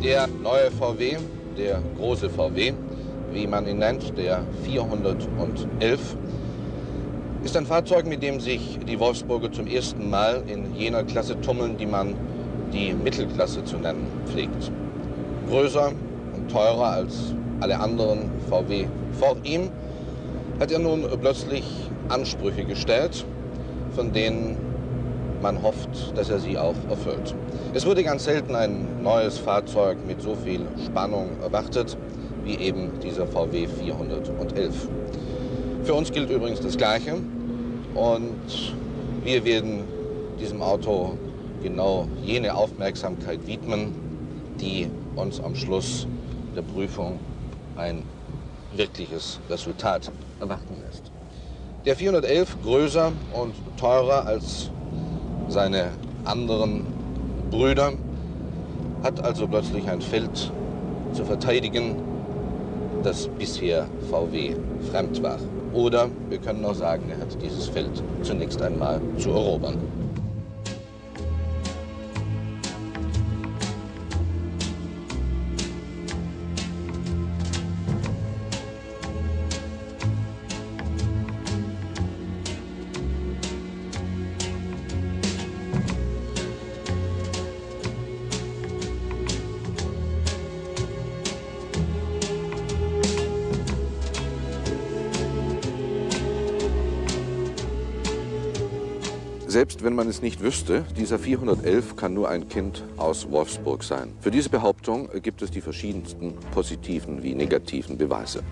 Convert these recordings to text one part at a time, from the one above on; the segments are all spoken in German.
Der neue VW, der große VW, wie man ihn nennt, der 411, ist ein Fahrzeug, mit dem sich die Wolfsburger zum ersten Mal in jener Klasse tummeln, die man die Mittelklasse zu nennen pflegt. Größer und teurer als alle anderen VW vor ihm hat er nun plötzlich Ansprüche gestellt, von denen man hofft, dass er sie auch erfüllt. Es wurde ganz selten ein neues Fahrzeug mit so viel Spannung erwartet, wie eben dieser VW 411. Für uns gilt übrigens das Gleiche und wir werden diesem Auto genau jene Aufmerksamkeit widmen, die uns am Schluss der Prüfung ein wirkliches Resultat erwarten lässt. Der 411, größer und teurer als seine anderen Brüder, hat also plötzlich ein Feld zu verteidigen, das bisher VW fremd war. Oder wir können auch sagen, er hat dieses Feld zunächst einmal zu erobern. Selbst wenn man es nicht wüsste, dieser 411 kann nur ein Kind aus Wolfsburg sein. Für diese Behauptung gibt es die verschiedensten positiven wie negativen Beweise.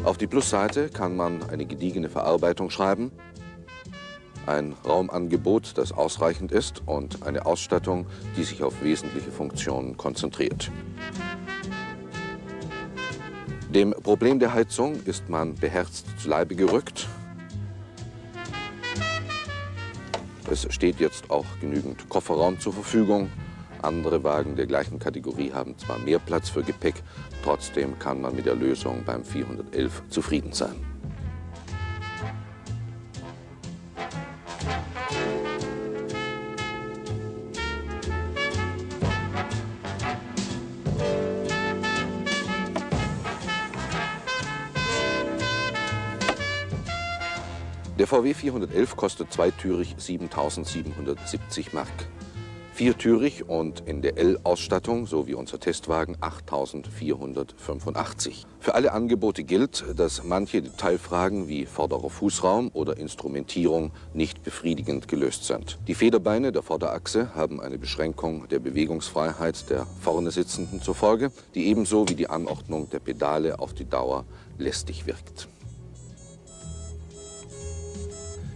Auf die Plusseite kann man eine gediegene Verarbeitung schreiben, ein Raumangebot, das ausreichend ist und eine Ausstattung, die sich auf wesentliche Funktionen konzentriert. Dem Problem der Heizung ist man beherzt zu Leibe gerückt. Es steht jetzt auch genügend Kofferraum zur Verfügung. Andere Wagen der gleichen Kategorie haben zwar mehr Platz für Gepäck, trotzdem kann man mit der Lösung beim 411 zufrieden sein. Der VW 411 kostet zweitürig 7.770 Mark. Viertürig und in der L-Ausstattung, so wie unser Testwagen, 8.485. Für alle Angebote gilt, dass manche Detailfragen wie vorderer Fußraum oder Instrumentierung nicht befriedigend gelöst sind. Die Federbeine der Vorderachse haben eine Beschränkung der Bewegungsfreiheit der vorne Sitzenden zur Folge, die ebenso wie die Anordnung der Pedale auf die Dauer lästig wirkt.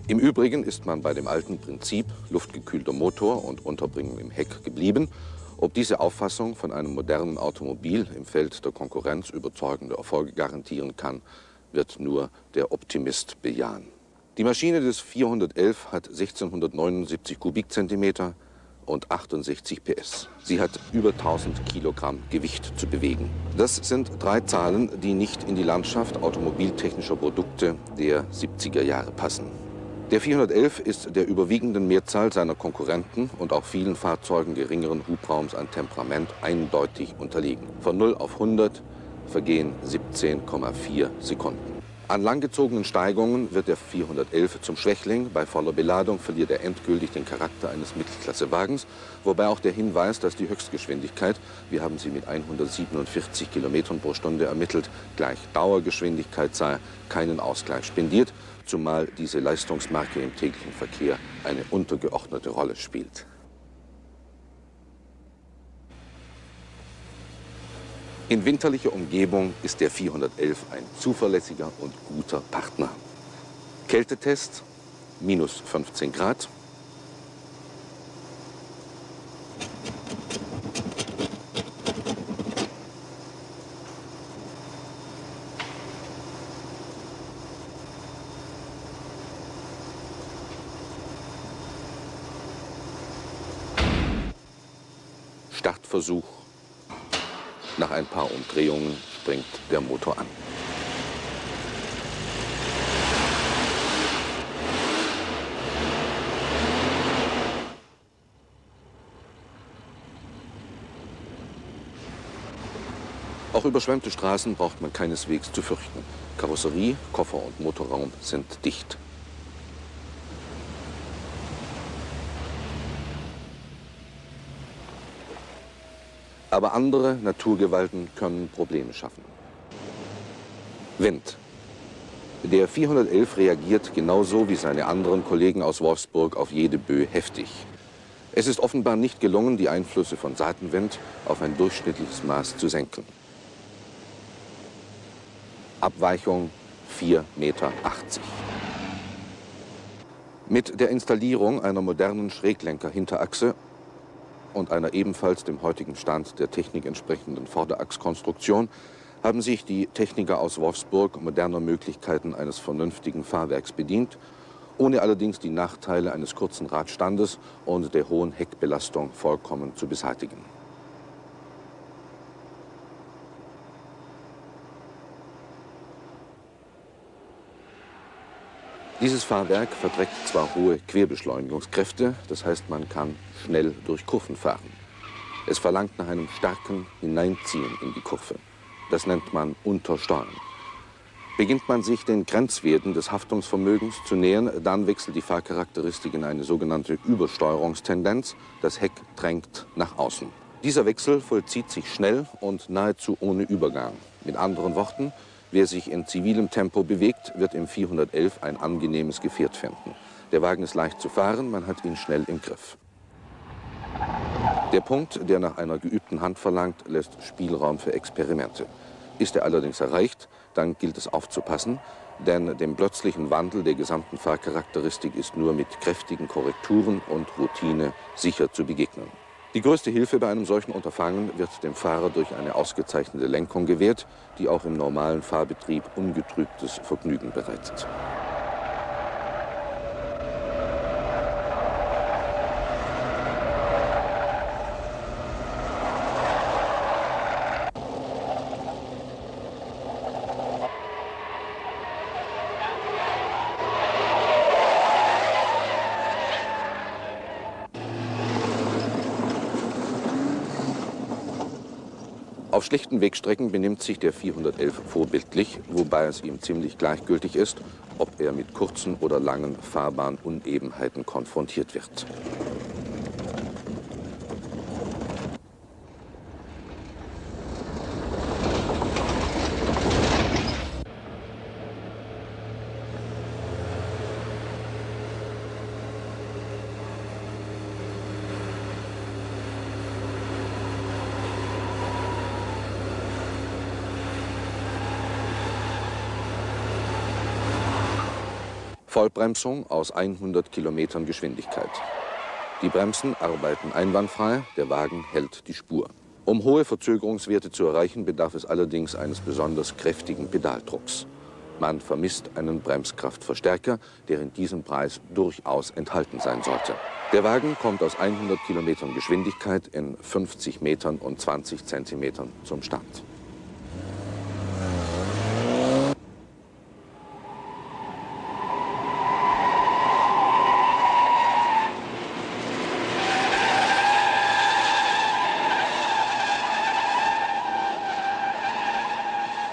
Im Übrigen ist man bei dem alten Prinzip luftgekühlter Motor und Unterbringung im Heck geblieben. Ob diese Auffassung von einem modernen Automobil im Feld der Konkurrenz überzeugende Erfolge garantieren kann, wird nur der Optimist bejahen. Die Maschine des 411 hat 1679 Kubikzentimeter und 68 PS. Sie hat über 1000 Kilogramm Gewicht zu bewegen. Das sind drei Zahlen, die nicht in die Landschaft automobiltechnischer Produkte der 70er Jahre passen. Der 411 ist der überwiegenden Mehrzahl seiner Konkurrenten und auch vielen Fahrzeugen geringeren Hubraums an Temperament eindeutig unterlegen. Von 0 auf 100 vergehen 17,4 Sekunden. An langgezogenen Steigungen wird der 411 zum Schwächling. Bei voller Beladung verliert er endgültig den Charakter eines Mittelklassewagens. Wobei auch der Hinweis, dass die Höchstgeschwindigkeit, wir haben sie mit 147 Kilometern pro Stunde ermittelt, gleich Dauergeschwindigkeit sei, keinen Ausgleich spendiert, zumal diese Leistungsmarke im täglichen Verkehr eine untergeordnete Rolle spielt. In winterlicher Umgebung ist der 411 ein zuverlässiger und guter Partner. Kältetest, minus 15 Grad. Startversuch. Nach ein paar Umdrehungen springt der Motor an. Auch überschwemmte Straßen braucht man keineswegs zu fürchten. Karosserie, Koffer- und Motorraum sind dicht. Aber andere Naturgewalten können Probleme schaffen. Wind. Der 411 reagiert genauso wie seine anderen Kollegen aus Wolfsburg auf jede Böe heftig. Es ist offenbar nicht gelungen, die Einflüsse von Seitenwind auf ein durchschnittliches Maß zu senken. Abweichung 4,80 Meter. Mit der Installierung einer modernen Schräglenker-Hinterachse und einer ebenfalls dem heutigen Stand der Technik entsprechenden Vorderachskonstruktion haben sich die Techniker aus Wolfsburg moderner Möglichkeiten eines vernünftigen Fahrwerks bedient, ohne allerdings die Nachteile eines kurzen Radstandes und der hohen Heckbelastung vollkommen zu beseitigen. Dieses Fahrwerk verträgt zwar hohe Querbeschleunigungskräfte, das heißt, man kann schnell durch Kurven fahren. Es verlangt nach einem starken Hineinziehen in die Kurve. Das nennt man Untersteuern. Beginnt man sich den Grenzwerten des Haftungsvermögens zu nähern, dann wechselt die Fahrcharakteristik in eine sogenannte Übersteuerungstendenz. Das Heck drängt nach außen. Dieser Wechsel vollzieht sich schnell und nahezu ohne Übergang. Mit anderen Worten, wer sich in zivilem Tempo bewegt, wird im 411 ein angenehmes Gefährt finden. Der Wagen ist leicht zu fahren, man hat ihn schnell im Griff. Der Punkt, der nach einer geübten Hand verlangt, lässt Spielraum für Experimente. Ist er allerdings erreicht, dann gilt es aufzupassen, denn dem plötzlichen Wandel der gesamten Fahrcharakteristik ist nur mit kräftigen Korrekturen und Routine sicher zu begegnen. Die größte Hilfe bei einem solchen Unterfangen wird dem Fahrer durch eine ausgezeichnete Lenkung gewährt, die auch im normalen Fahrbetrieb ungetrübtes Vergnügen bereitet. Auf schlechten Wegstrecken benimmt sich der 411 vorbildlich, wobei es ihm ziemlich gleichgültig ist, ob er mit kurzen oder langen Fahrbahunebenheiten konfrontiert wird. Vollbremsung aus 100 Kilometern Geschwindigkeit. Die Bremsen arbeiten einwandfrei, der Wagen hält die Spur. Um hohe Verzögerungswerte zu erreichen, bedarf es allerdings eines besonders kräftigen Pedaldrucks. Man vermisst einen Bremskraftverstärker, der in diesem Preis durchaus enthalten sein sollte. Der Wagen kommt aus 100 Kilometern Geschwindigkeit in 50 Metern und 20 Zentimetern zum Stand.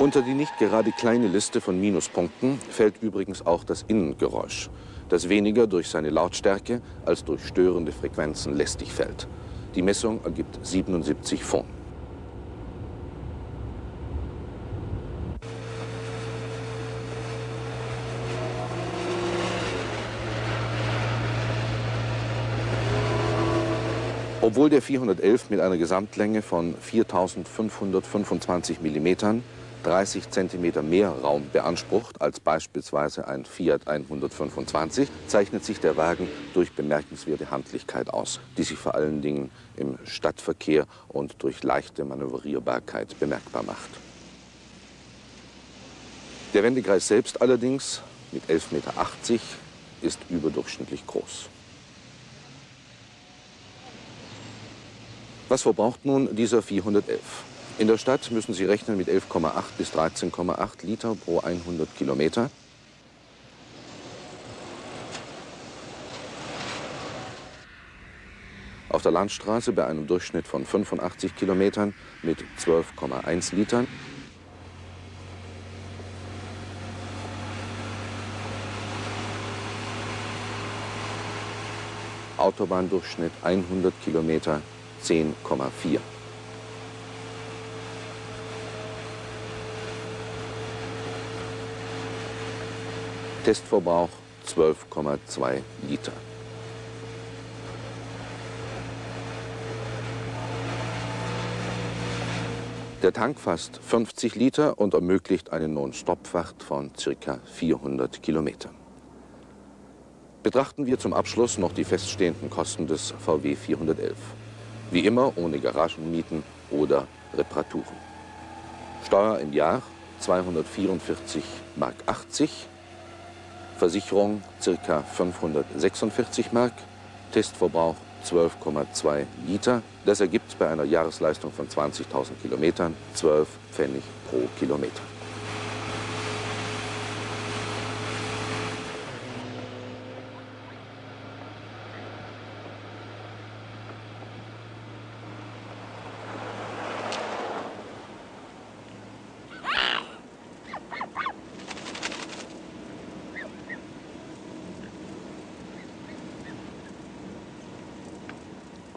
Unter die nicht gerade kleine Liste von Minuspunkten fällt übrigens auch das Innengeräusch, das weniger durch seine Lautstärke als durch störende Frequenzen lästig fällt. Die Messung ergibt 77 Phon. Obwohl der 411 mit einer Gesamtlänge von 4.525 mm 30 cm mehr Raum beansprucht als beispielsweise ein Fiat 125, zeichnet sich der Wagen durch bemerkenswerte Handlichkeit aus, die sich vor allen Dingen im Stadtverkehr und durch leichte Manövrierbarkeit bemerkbar macht. Der Wendekreis selbst allerdings mit 11,80 Meter ist überdurchschnittlich groß. Was verbraucht nun dieser 411? In der Stadt müssen Sie rechnen mit 11,8 bis 13,8 Liter pro 100 Kilometer. Auf der Landstraße bei einem Durchschnitt von 85 Kilometern mit 12,1 Litern. Autobahndurchschnitt 100 Kilometer 10,4. Testverbrauch 12,2 Liter. Der Tank fasst 50 Liter und ermöglicht eine Non-Stop-Fahrt von ca. 400 Kilometern. Betrachten wir zum Abschluss noch die feststehenden Kosten des VW 411. Wie immer ohne Garagenmieten oder Reparaturen. Steuer im Jahr 244,80 Mark. Versicherung ca. 546 Mark. Testverbrauch 12,2 Liter. Das ergibt bei einer Jahresleistung von 20.000 Kilometern 12 Pfennig pro Kilometer.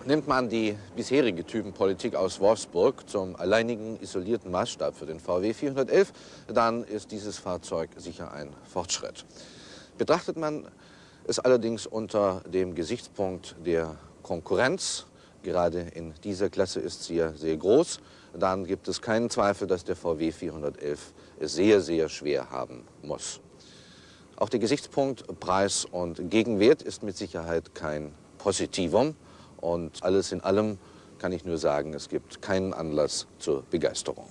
Nimmt man die bisherige Typenpolitik aus Wolfsburg zum alleinigen isolierten Maßstab für den VW 411, dann ist dieses Fahrzeug sicher ein Fortschritt. Betrachtet man es allerdings unter dem Gesichtspunkt der Konkurrenz, gerade in dieser Klasse ist sie ja sehr groß, dann gibt es keinen Zweifel, dass der VW 411 es sehr, sehr schwer haben muss. Auch der Gesichtspunkt Preis und Gegenwert ist mit Sicherheit kein Positivum. Und alles in allem kann ich nur sagen, es gibt keinen Anlass zur Begeisterung.